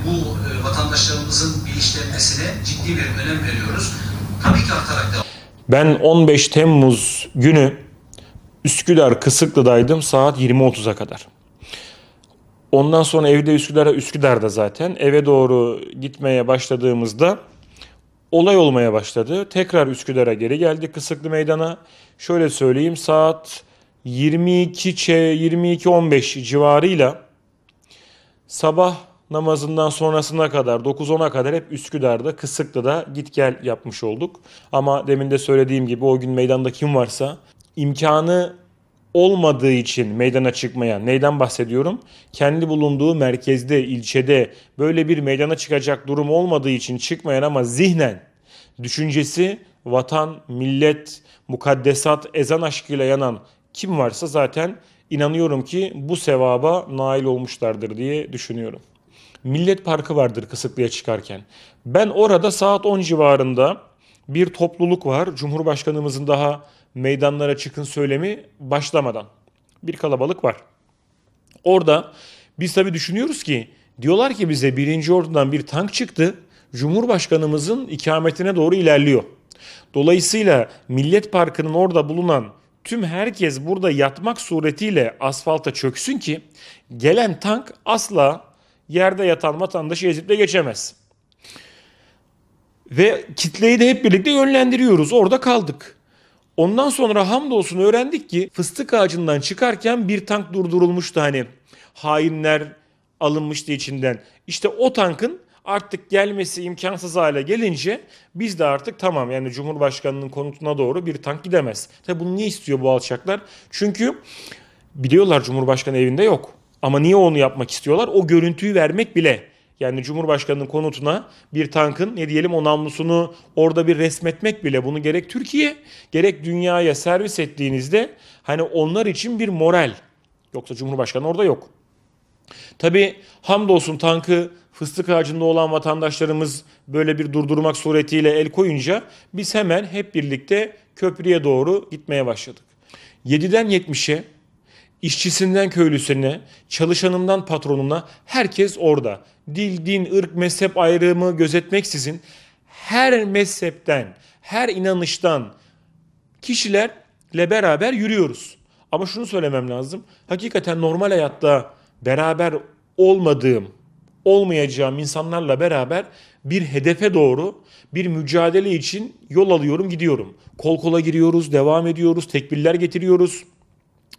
bu vatandaşlarımızın bilinçlenmesine ciddi bir önem veriyoruz. Tabii ki artarak devam. Ben 15 Temmuz günü Üsküdar Kısıklı'daydım saat 20.30'a kadar. Ondan sonra evde Üsküdar'da zaten eve doğru gitmeye başladığımızda olay olmaya başladı. Tekrar Üsküdar'a geri geldik Kısıklı Meydan'a. Şöyle söyleyeyim, saat 22.15 civarıyla sabah namazından sonrasına kadar 9-10'a kadar hep Üsküdar'da, Kısıklı'da git gel yapmış olduk. Ama demin de söylediğim gibi o gün meydanda kim varsa imkanı olmadığı için meydana çıkmaya, neyden bahsediyorum? Kendi bulunduğu merkezde, ilçede böyle bir meydana çıkacak durum olmadığı için çıkmayan ama zihnen düşüncesi vatan, millet, mukaddesat, ezan aşkıyla yanan kim varsa zaten inanıyorum ki bu sevaba nail olmuşlardır diye düşünüyorum. Millet Parkı vardır Kısıklı'ya çıkarken. Ben orada saat 10 civarında bir topluluk var. Cumhurbaşkanımızın daha meydanlara çıkın söylemi başlamadan. Bir kalabalık var. Orada biz tabii düşünüyoruz ki diyorlar ki bize 1. Ordu'dan bir tank çıktı. Cumhurbaşkanımızın ikametine doğru ilerliyor. Dolayısıyla Millet Parkı'nın orada bulunan tüm herkes burada yatmak suretiyle asfalta çöksün ki gelen tank asla yerde yatan vatandaşı ezip de geçemez. Ve kitleyi de hep birlikte yönlendiriyoruz. Orada kaldık. Ondan sonra hamdolsun öğrendik ki fıstık ağacından çıkarken bir tank durdurulmuştu, hani hainler alınmıştı içinden. İşte o tankın artık gelmesi imkansız hale gelince biz de artık tamam, yani Cumhurbaşkanı'nın konutuna doğru bir tank gidemez. Tabi bunu niye istiyor bu alçaklar? Çünkü biliyorlar Cumhurbaşkanı evinde yok. Ama niye onu yapmak istiyorlar? O görüntüyü vermek bile. Yani Cumhurbaşkanı'nın konutuna bir tankın ne diyelim o namlusunu orada bir resmetmek bile, bunu gerek Türkiye gerek dünyaya servis ettiğinizde hani onlar için bir moral. Yoksa Cumhurbaşkanı orada yok. Tabii hamdolsun tankı fıstık ağacında olan vatandaşlarımız böyle bir durdurmak suretiyle el koyunca biz hemen hep birlikte köprüye doğru gitmeye başladık. 7'den 70'e, işçisinden köylüsüne, çalışanından patronuna herkes orada. Dil, din, ırk, mezhep ayrımı gözetmeksizin her mezhepten, her inanıştan kişilerle beraber yürüyoruz. Ama şunu söylemem lazım. Hakikaten normal hayatta beraber olmayacağım insanlarla beraber bir hedefe doğru bir mücadele için yol alıyorum, gidiyorum. Kol kola giriyoruz, devam ediyoruz, tekbirler getiriyoruz.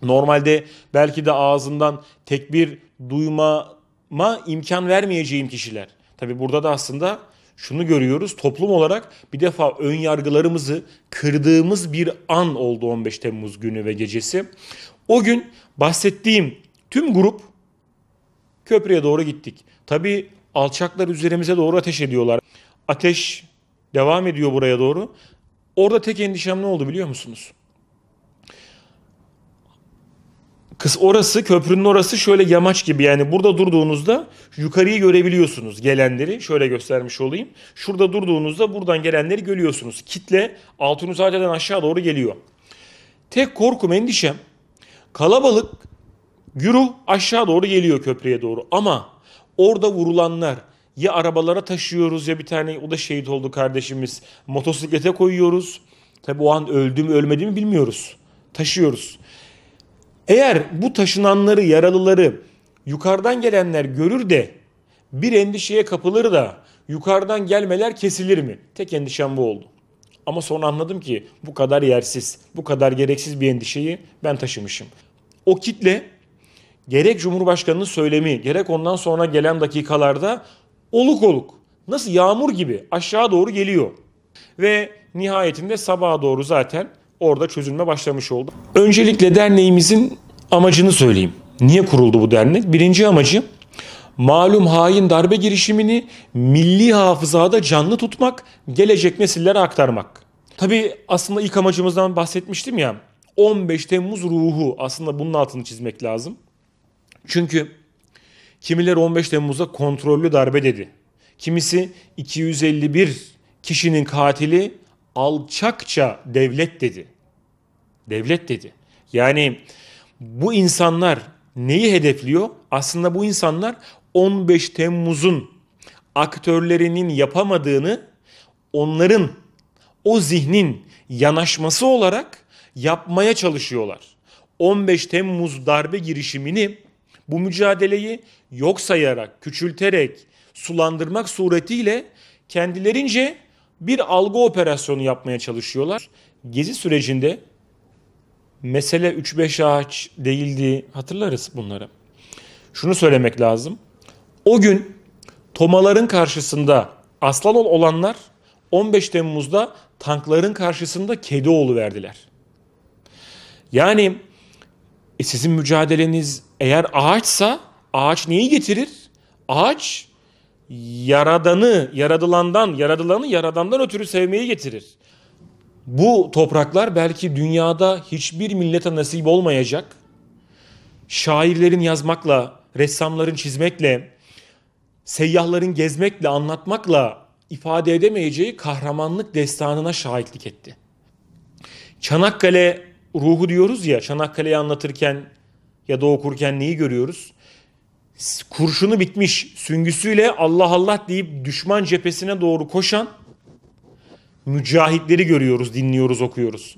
Normalde belki de ağzından tekbir duymama imkan vermeyeceğim kişiler. Tabi burada da aslında şunu görüyoruz, toplum olarak bir defa ön yargılarımızı kırdığımız bir an oldu 15 Temmuz günü ve gecesi. O gün bahsettiğim tüm grup köprüye doğru gittik. Tabi alçaklar üzerimize doğru ateş ediyorlar. Ateş devam ediyor buraya doğru. Orada tek endişem ne oldu biliyor musunuz? Orası, köprünün orası şöyle yamaç gibi, yani burada durduğunuzda yukarıyı görebiliyorsunuz, gelenleri şöyle göstermiş olayım. Şurada durduğunuzda buradan gelenleri görüyorsunuz. Kitle Altunizade'den aşağı doğru geliyor. Tek korkum, endişem kalabalık güruh aşağı doğru geliyor köprüye doğru ama orada vurulanlar ya arabalara taşıyoruz ya bir tane o da şehit oldu kardeşimiz motosiklete koyuyoruz. Tabi o an öldü mü ölmedi mi bilmiyoruz. Taşıyoruz. Eğer bu taşınanları, yaralıları yukarıdan gelenler görür de bir endişeye kapılır da yukarıdan gelmeler kesilir mi? Tek endişem bu oldu. Ama sonra anladım ki bu kadar yersiz, bu kadar gereksiz bir endişeyi ben taşımışım. O kitle gerek Cumhurbaşkanı'nın söylemi, gerek ondan sonra gelen dakikalarda oluk oluk, nasıl yağmur gibi aşağı doğru geliyor. Ve nihayetinde sabaha doğru zaten orada çözülme başlamış oldu. Öncelikle derneğimizin amacını söyleyeyim. Niye kuruldu bu dernek? Birinci amacı malum hain darbe girişimini milli hafızada canlı tutmak, gelecek nesillere aktarmak. Tabii aslında ilk amacımızdan bahsetmiştim ya, 15 Temmuz ruhu, aslında bunun altını çizmek lazım. Çünkü kimileri 15 Temmuz'da kontrollü darbe dedi. Kimisi 251 kişinin katili alçakça devlet dedi. Devlet dedi. Yani bu insanlar neyi hedefliyor? Aslında bu insanlar 15 Temmuz'un aktörlerinin yapamadığını onların o zihnin yanaşması olarak yapmaya çalışıyorlar. 15 Temmuz darbe girişimini, bu mücadeleyi yok sayarak, küçülterek, sulandırmak suretiyle kendilerince bir algı operasyonu yapmaya çalışıyorlar. Gezi sürecinde mesele 3-5 ağaç değildi, hatırlarız bunları. Şunu söylemek lazım. O gün tomaların karşısında aslan olanlar 15 Temmuz'da tankların karşısında kedi oluverdiler. Yani sizin mücadeleniz eğer ağaçsa ağaç neyi getirir? Ağaç yaradanı, yaradılanı yaradandan ötürü sevmeyi getirir. Bu topraklar belki dünyada hiçbir millete nasip olmayacak. Şairlerin yazmakla, ressamların çizmekle, seyyahların gezmekle, anlatmakla ifade edemeyeceği kahramanlık destanına şahitlik etti. Çanakkale ruhu diyoruz ya, Çanakkale'yi anlatırken ya da okurken neyi görüyoruz? Kurşunu bitmiş, süngüsüyle Allah Allah deyip düşman cephesine doğru koşan mücahitleri görüyoruz, dinliyoruz, okuyoruz.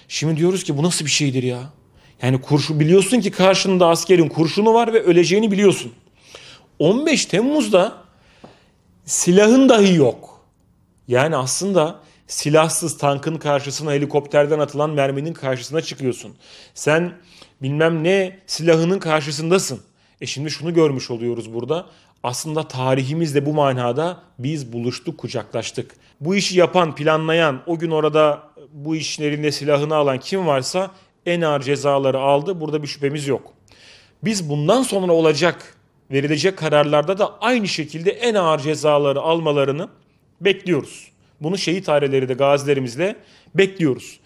Şimdi diyoruz ki bu nasıl bir şeydir ya? Yani biliyorsun ki karşında askerin kurşunu var ve öleceğini biliyorsun. 15 Temmuz'da silahın dahi yok. Yani aslında silahsız tankın karşısına, helikopterden atılan merminin karşısına çıkıyorsun. Sen bilmem ne silahının karşısındasın. Şimdi şunu görmüş oluyoruz burada. Aslında tarihimizle bu manada biz buluştuk, kucaklaştık. Bu işi yapan, planlayan, o gün orada bu işlerinde silahını alan kim varsa en ağır cezaları aldı. Burada bir şüphemiz yok. Biz bundan sonra verilecek kararlarda da aynı şekilde en ağır cezaları almalarını bekliyoruz. Bunu şehit aileleri de gazilerimizle bekliyoruz.